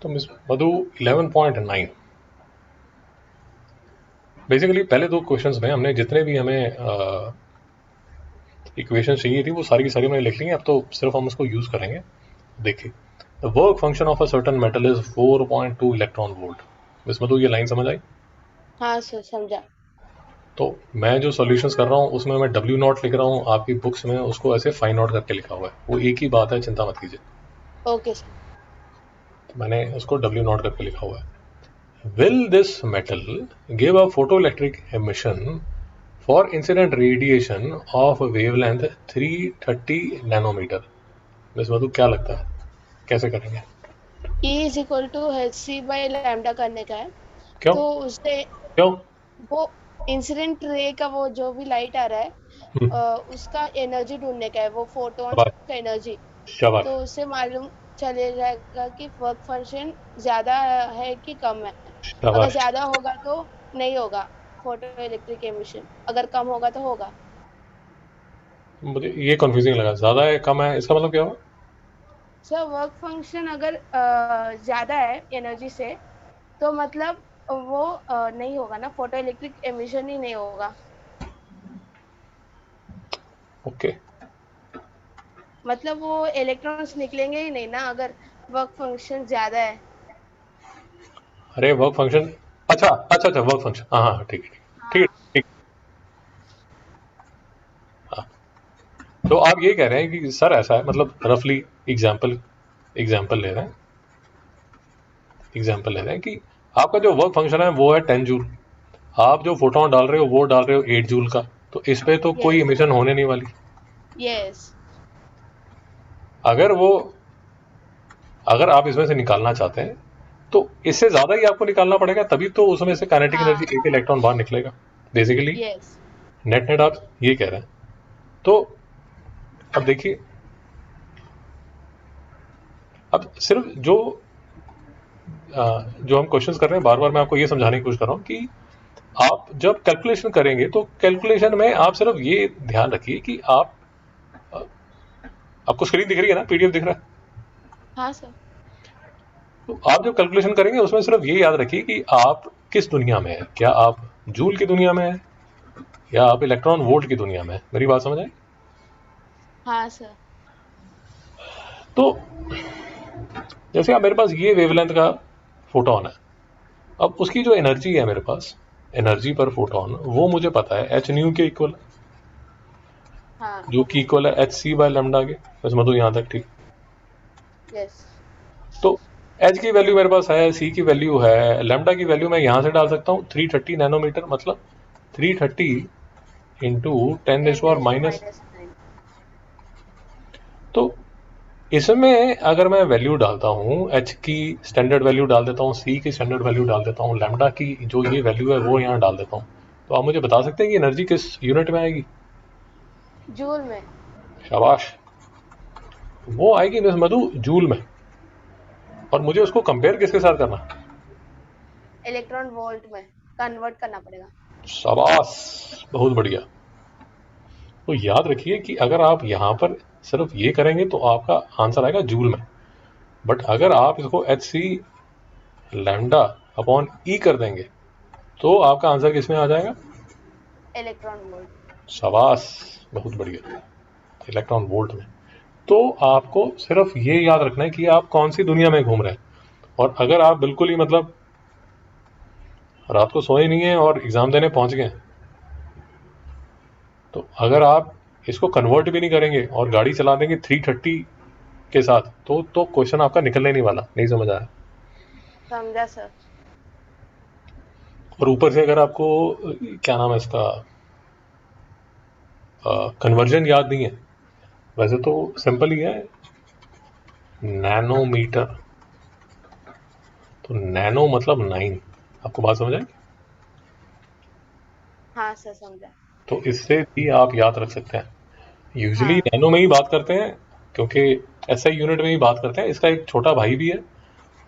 तो मिस मधु 11.9। बेसिकली पहले दो क्वेश्चंस में हमने जितने भी हमें इक्वेशन चाहिए थी वो सारी की सारी मैंने लिख ली है। अब तो सिर्फ हम उसको यूज करेंगे। देखिए, the work function of a certain metal is 4.2 electron volt. Miss Madhu ये लाइन समझ आई? हाँ सर, समझा। तो मैं जो सॉल्यूशंस कर रहा हूँ उसमें मैं डब्ल्यू नॉट लिख रहा हूँ, आपकी बुक्स में उसको ऐसे फाइव नॉट करके लिखा हुआ है, वो एक ही बात है, चिंता मत कीजिए। Okay sir. तो मैंने उसको डब्ल्यू नॉट करके लिखा हुआ है। Will this metal give a photoelectric emission for incident radiation of wavelength 330 nanometer? Miss Madhu क्या लगता है कैसे करेंगे? E is equal to h c by lambda करने का है। क्यों? तो उससे क्यों? वो इंसिडेंट रे का वो जो भी लाइट आ रहा है, हम्म, उसका एनर्जी ढूंढने का है, वो फोटॉन्स शाबाश। का एनर्जी। शाबाश। तो उससे मालूम चले जाएगा कि वर्क फंक्शन ज्यादा है कि कम है। अगर शाबाश। ज्यादा होगा तो नहीं होगा फोटो इलेक्ट्रिक एमिशन, अगर कम होगा तो होगा। मुझे ये कंफ्यूजिंग लगा, ज्यादा है कम है इसका मतलब क्या हुआ? सर वर्क फंक्शन अगर ज्यादा है एनर्जी से, तो मतलब वो नहीं होगा ना, फोटो इलेक्ट्रिक एमिशन ही नहीं होगा। ओके। मतलब वो इलेक्ट्रॉन्स निकलेंगे ही नहीं ना, अगर वर्क फंक्शन ज्यादा है। अरे वर्क फंक्शन, अच्छा अच्छा अच्छा, वर्क फंक्शन, हाँ हाँ ठीक है ठीक है हाँ। ठीक। हाँ, तो आप ये कह रहे हैं कि सर ऐसा है, मतलब रफली एग्जाम्पल एग्जाम्पल ले रहे हैं, एग्जाम्पल ले रहे हैं कि आपका जो वर्क फंक्शन है वो है 10 जूल, आप जो फोटोन डाल रहे हो वो डाल रहे हो 8 जूल का, तो इस पे तो कोई यस। इमिशन होने नहीं वाली। यस। अगर वो अगर आप इसमें से निकालना चाहते हैं तो इससे ज्यादा ही आपको निकालना पड़ेगा, तभी तो उसमें से काइनेटिक एनर्जी हाँ। एक इलेक्ट्रॉन बाहर निकलेगा बेसिकली। यस। नेट नेट आप ये कह रहे हैं। तो अब देखिए, अब सिर्फ जो हम क्वेश्चंस कर रहे हैं, बार बार मैं आपको ये समझाने की कोशिश कर रहा हूँ कि आप जब कैलकुलेशन करेंगे तो कैलकुलेशन में आप सिर्फ ये ध्यान रखिए कि आपको स्क्रीन दिख रही है ना, पीडीएफ दिख रहा है? हाँ सर। तो आप जब कैलकुलेशन करेंगे उसमें सिर्फ ये याद रखिए कि आप किस दुनिया में हैं, क्या आप जूल की दुनिया में हैं या आप इलेक्ट्रॉन वोल्ट की दुनिया में हैं। मेरी बात समझ आई? हाँ सर। तो जैसे आप, मेरे पास ये वेवलेंथ का फोटोन है, अब उसकी जो एनर्जी है मेरे पास, एनर्जी पर फोटोन, वो मुझे पता है एच न्यू के इक्वल, हाँ। जो कि इक्वल है एच सी बाय लेमडा के। बस मैं तो यहां तक ठीक। यस। तो एच की वैल्यू मेरे पास है, सी की वैल्यू है, लेमडा की वैल्यू मैं यहां से डाल सकता हूँ 330 नैनोमीटर, मतलब 330 इंटू 10 10 रेज टू माइनस। -9। तो इसमें अगर मैं वैल्यू डालता हूँ, एच की स्टैंडर्ड वैल्यू डाल देता हूँ, सी की स्टैंडर्ड वैल्यू डाल देता हूँ, लैम्डा की जो ये वैल्यू है वो यहाँ डाल देता हूँ, तो आप मुझे बता सकते हैं कि एनर्जी किस यूनिट में आएगी? जूल में। शाबाश। वो आएगी मिस मधु जूल में। और मुझे उसको कंपेयर किसके साथ करना? इलेक्ट्रॉन वोल्ट में कन्वर्ट करना पड़ेगा। शाबाश, बहुत बढ़िया। तो याद रखिए कि अगर आप यहाँ पर सिर्फ ये करेंगे तो आपका आंसर आएगा जूल में, बट अगर आप इसको एच सी लैम्डा अपॉन ई कर देंगे तो आपका आंसर किस में आ जाएगा? Electron volt. शाबाश, बहुत बढ़िया, इलेक्ट्रॉन वोल्ट में। तो आपको सिर्फ ये याद रखना है कि आप कौन सी दुनिया में घूम रहे हैं। और अगर आप बिल्कुल ही मतलब रात को सोए नहीं है और एग्जाम देने पहुंच गए, तो अगर आप इसको कन्वर्ट भी नहीं करेंगे और गाड़ी चला देंगे 330 के साथ, तो क्वेश्चन आपका निकलने नहीं वाला। नहीं समझ आया? समझा सर। और ऊपर से अगर आपको क्या नाम है इसका, कन्वर्जन याद नहीं है, वैसे तो सिंपल ही है, नैनोमीटर, तो नैनो मतलब 9। आपको बात समझ आई? हाँ सर, समझा। तो इससे भी आप याद रख सकते हैं। यूजुअली हाँ। नैनो में ही बात करते हैं, क्योंकि एसआई यूनिट में ही बात करते हैं। इसका एक छोटा भाई भी है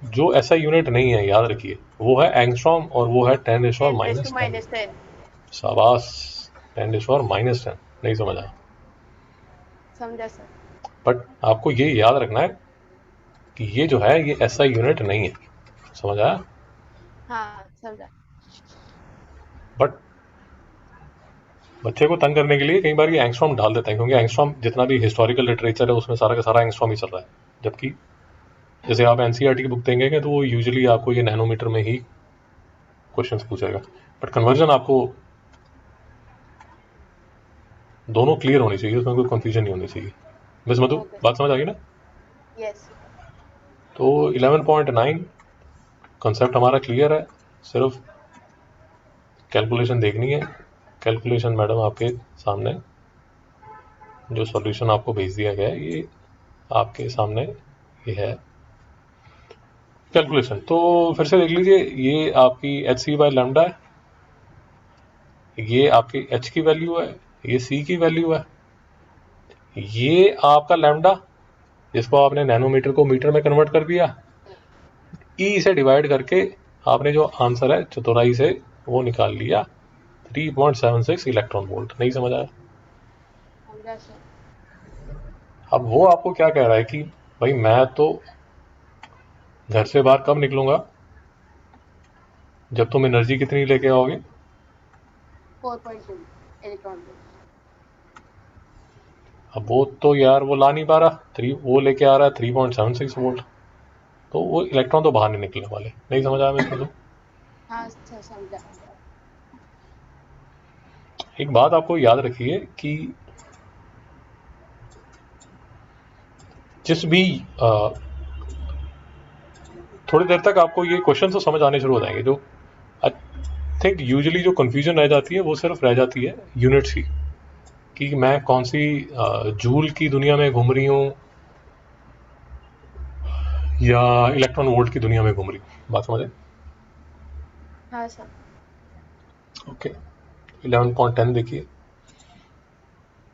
जो एसआई यूनिट नहीं है, याद रखिए, वो है एंगस्ट्रॉम, और वो है 10 10 रेज टू माइनस 10। -10। शाबाश, 10 माइनस 10। नहीं समझा? समझा सर। बट आपको ये याद रखना है कि ये जो है ये एसआई यूनिट नहीं है। समझ आया? हाँ समझा। बट बच्चे को तंग करने के लिए कई बार ये एंगस्ट्रॉम डाल देते हैं, क्योंकि एंगस्ट्रॉम जितना भी हिस्टोरिकल लिटरेचर है उसमें सारा का सारा एंगस्ट्रॉम ही चल रहा है, जबकि जैसे आप एनसीईआरटी की बुक देंगे तो वो यूजुअली आपको ये नैनोमीटर में ही क्वेश्चंस पूछेगा। बट कन्वर्जन आपको दोनों क्लियर होनी चाहिए, उसमें कोई कंफ्यूजन नहीं होनी चाहिए। मिस मधु, ओके बात समझ आ गई ना? यस। तो 11.9 कॉन्सेप्ट हमारा क्लियर है, सिर्फ कैलकुलेशन देखनी है। कैलकुलेशन मैडम आपके सामने जो सॉल्यूशन आपको भेज दिया गया है ये आपके सामने ये है कैलकुलेशन। तो फिर से देख लीजिए, ये आपकी एच सी बाई लैम्डा है, ये आपकी एच की वैल्यू है, ये सी की वैल्यू है, ये आपका लैम्डा जिसको आपने नैनोमीटर को मीटर में कन्वर्ट कर दिया, ई से डिवाइड करके आपने जो आंसर है चतुराई से वो निकाल लिया 3.76 इलेक्ट्रॉन वोल्ट। नहीं समझ आया? समझा सर। अब वो आपको क्या कह रहा है कि भाई मैं तो घर से बाहर कब निकलूंगा, जब तुम एनर्जी कितनी लेके आओगे? 4.2 इलेक्ट्रॉन वोल्ट। अब वो तो यार वो ला नहीं पा रहा, थ्री वो लेके आ रहा है 3.76 वोल्ट, तो वो इलेक्ट्रॉन तो बाहर नहीं निकलने वाले। नहीं समझ आया मेरे को? हाँ सर समझा। एक बात आपको याद रखिए कि जिस भी थोड़ी देर तक आपको ये क्वेश्चन तो समझ आने शुरू हो जाएंगे। जो आई थिंक यूजुअली जो कंफ्यूजन रह जाती है वो सिर्फ रह जाती है यूनिट्स की, कि मैं कौन सी जूल की दुनिया में घूम रही हूँ या इलेक्ट्रॉन वोल्ट की दुनिया में घूम रही हूँ। बात समझे? हाँ सर। ओके, 11.10 देखिए।